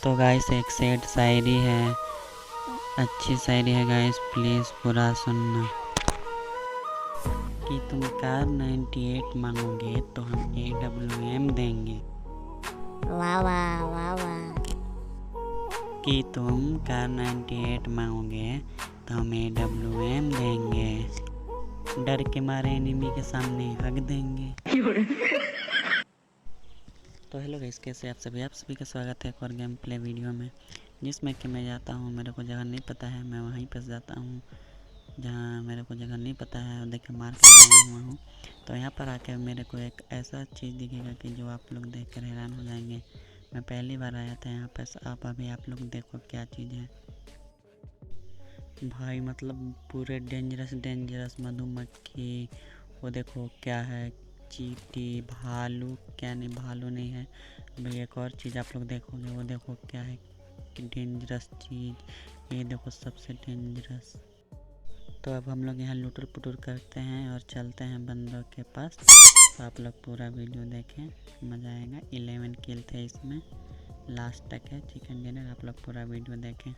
तो गाइस एक सेट शायरी है, अच्छी शायरी है गाइस, प्लीज़ पूरा सुनना। कि तुम कार 98 मांगोगे तो हम AWM देंगे। वाह वाह वाह वाह। कि तुम कार 98 मांगोगे तो हम AWM देंगे। डर के मारे एनिमी के सामने हक देंगे। तो हेलो गाइस, कैसे आप सभी का स्वागत है एक और गेम प्ले वीडियो में, जिसमें कि मैं जाता हूँ, मेरे को जगह नहीं पता है, मैं वहीं पर जाता हूँ जहाँ मेरे को जगह नहीं पता है और देखिए मार के आया हुआ हूँ। तो यहाँ पर आकर मेरे को एक ऐसा चीज़ दिखेगा कि जो आप लोग देख कर हैरान हो जाएंगे। मैं पहली बार आया था यहाँ पर, अभी आप लोग देखो क्या चीज़ है भाई। मतलब पूरे डेंजरस मधुमक्खी, वो देखो क्या है, चींटी, भालू, क्या नहीं भालू नहीं है भाई, एक और चीज़ आप लोग देखोगे, वो देखो क्या है कि डेंजरस चीज़, ये देखो सबसे डेंजरस। तो अब हम लोग यहाँ लुटुर पुटुर करते हैं और चलते हैं बंदों के पास। तो आप लोग पूरा वीडियो देखें, मज़ा आएगा। 11 किल थे इसमें, लास्ट तक है चिकन डिनर, आप लोग पूरा वीडियो देखें।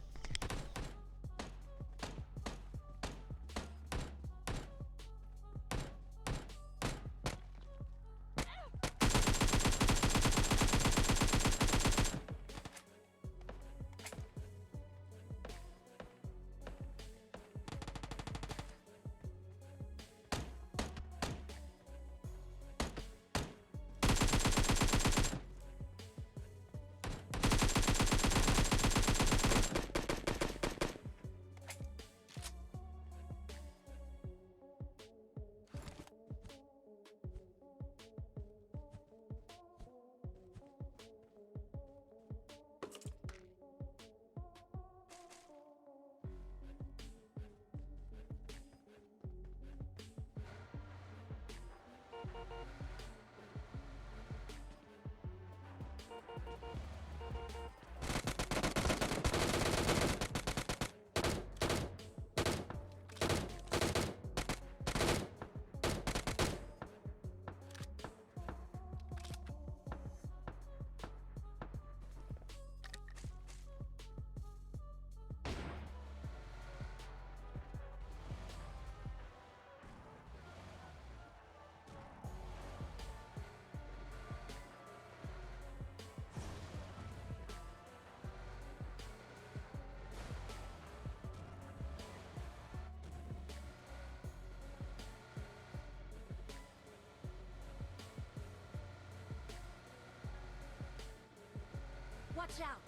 Watch out.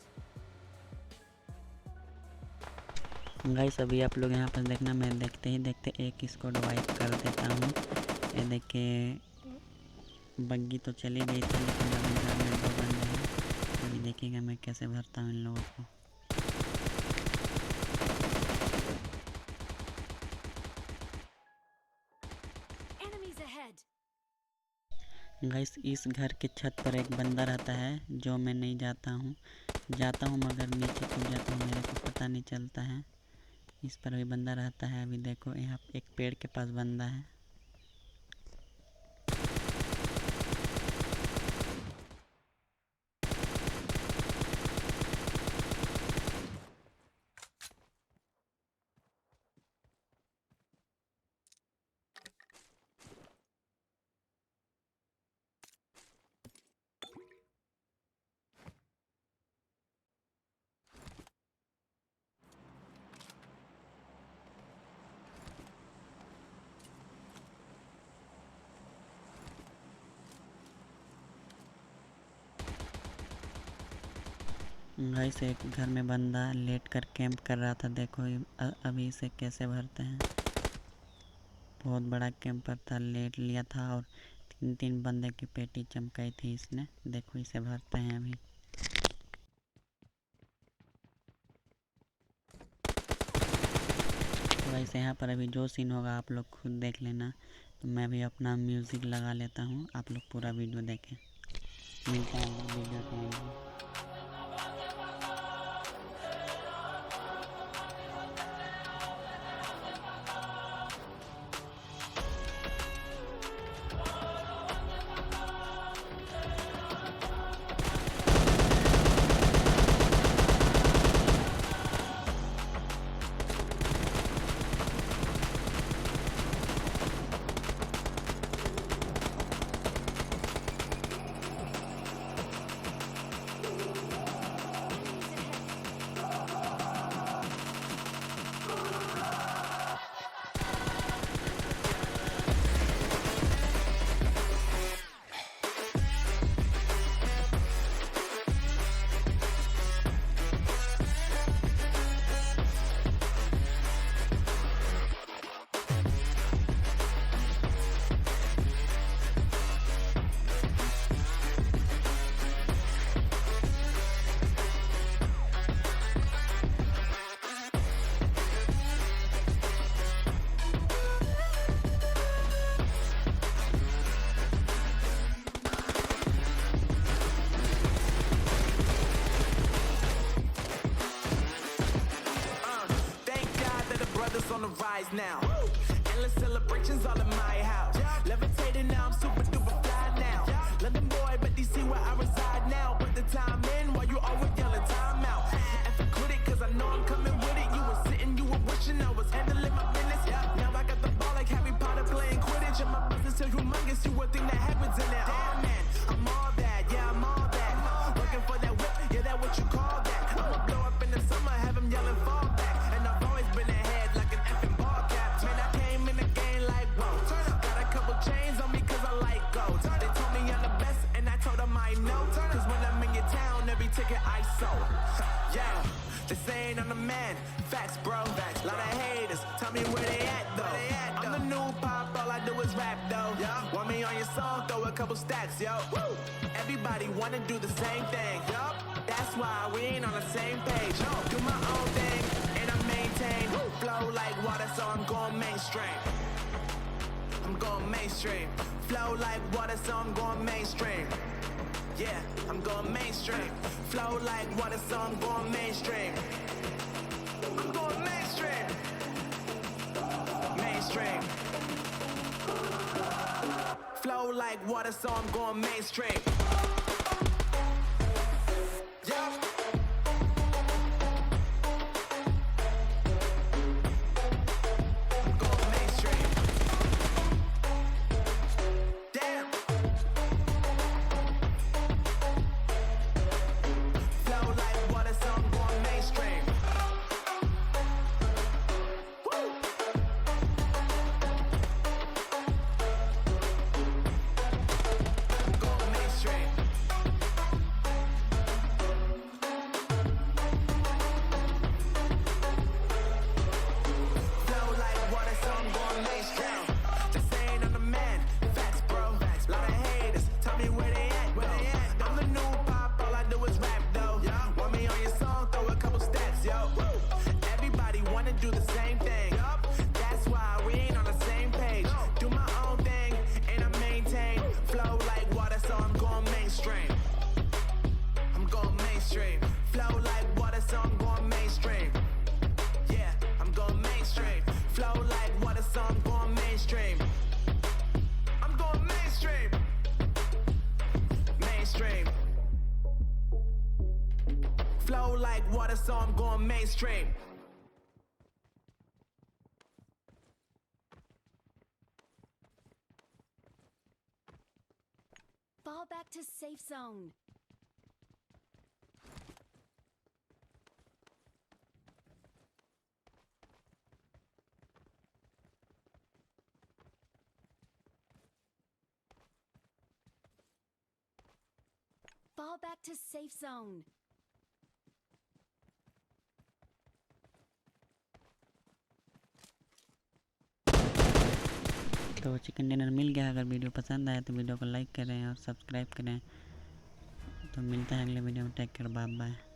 गाइस अभी आप लोग यहाँ पर देखना, मैं देखते ही देखते एक इसको वाइप कर देता हूँ। ये देखिए बग्गी तो चली गई थी, लेकिन अभी घर में 2 बंदे हैं। अभी देखिएगा मैं कैसे भरता हूँ इन लोगों को। Enemies ahead. गाइस इस घर के छत पर एक बंदा रहता है, जो मैं नहीं जाता हूँ मगर नीचे कूद जाता हूँ, मेरे को पता नहीं चलता है। इस पर भी बंदा रहता है। अभी देखो यहाँ एक पेड़ के पास बंदा है। गाइस एक घर में बंदा लेट कर कैंप कर रहा था, देखो अभी इसे कैसे भरते हैं। बहुत बड़ा कैंपर था, लेट लिया था और 3 बंदे की पेटी चमकाई थी इसने। देखो इसे भरते हैं अभी। तो गाइस यहाँ पर अभी जो सीन होगा आप लोग खुद देख लेना। तो मैं भी अपना म्यूज़िक लगा लेता हूँ, आप लोग पूरा वीडियो देखें। मिलता है वीडियो के लिए। it's on the rise now. Endless celebrations all in my house. Levitating now, I'm super duper fly now. London boy, but DC where I reside now. Put the time in while you always yelling time out. If I quit it, cause I know I'm coming with it. You were sitting, you were wishing I was handling my business. Now I got the ball like Harry Potter playing Quidditch. And my business is humongous, you would think that happens in there. Damn man, I'm all that, yeah, I'm all that. Looking for that whip, yeah, that what you call that. I'ma blow up in the summer, have him yelling fall back. And I've always been ahead like an effing ball cap. Man, I came in the game like, whoa. Got a couple chains on me cause I like gold. They told me I'm the best and I told them I know. Cause when I'm in your town, every ticket I sold. Yeah, they saying I'm the man. Facts, bro. Lot of haters, tell me where they at though. I'm the new pop, all I do is rap though. Want me on your song, throw a couple stacks, yo. Everybody wanna do the same thing. That's why we ain't on the same page. Do my own thing and I maintain. Flow like water, so I'm going mainstream. I'm going mainstream. Flow like water, so I'm going mainstream. Yeah, I'm going mainstream. Flow like water, so I'm going mainstream. I'm going mainstream. Mainstream. Flow like water, so I'm going mainstream. Yeah. I'm going mainstream. Damn. Flow like water, so I'm going mainstream. Woo. I'm going mainstream. Flow like water, so I'm going mainstream. Just saying I'm the man. Facts, bro. Lot of haters, tell me where they at, though. I'm the new pop, all I do is rap, though. Want me on your song, throw a couple stats, yo. Everybody wanna do the same thing. That's why we ain't on the same page. Do my own thing, and I maintain. Flow like water, so I'm going mainstream. I'm going mainstream. Flow like water, so I'm going mainstream. Yeah, I'm going mainstream. Flow like water, so I'm going mainstream. I'm going mainstream. Mainstream. Flow like water, so I'm going mainstream. Fall back to safe zone. Fall back to safe zone. तो chicken dinner मिल गया। अगर video पसंद आए तो video को like करें और subscribe करें। तो मिलता है अगले वीडियो में। Take care, bye bye.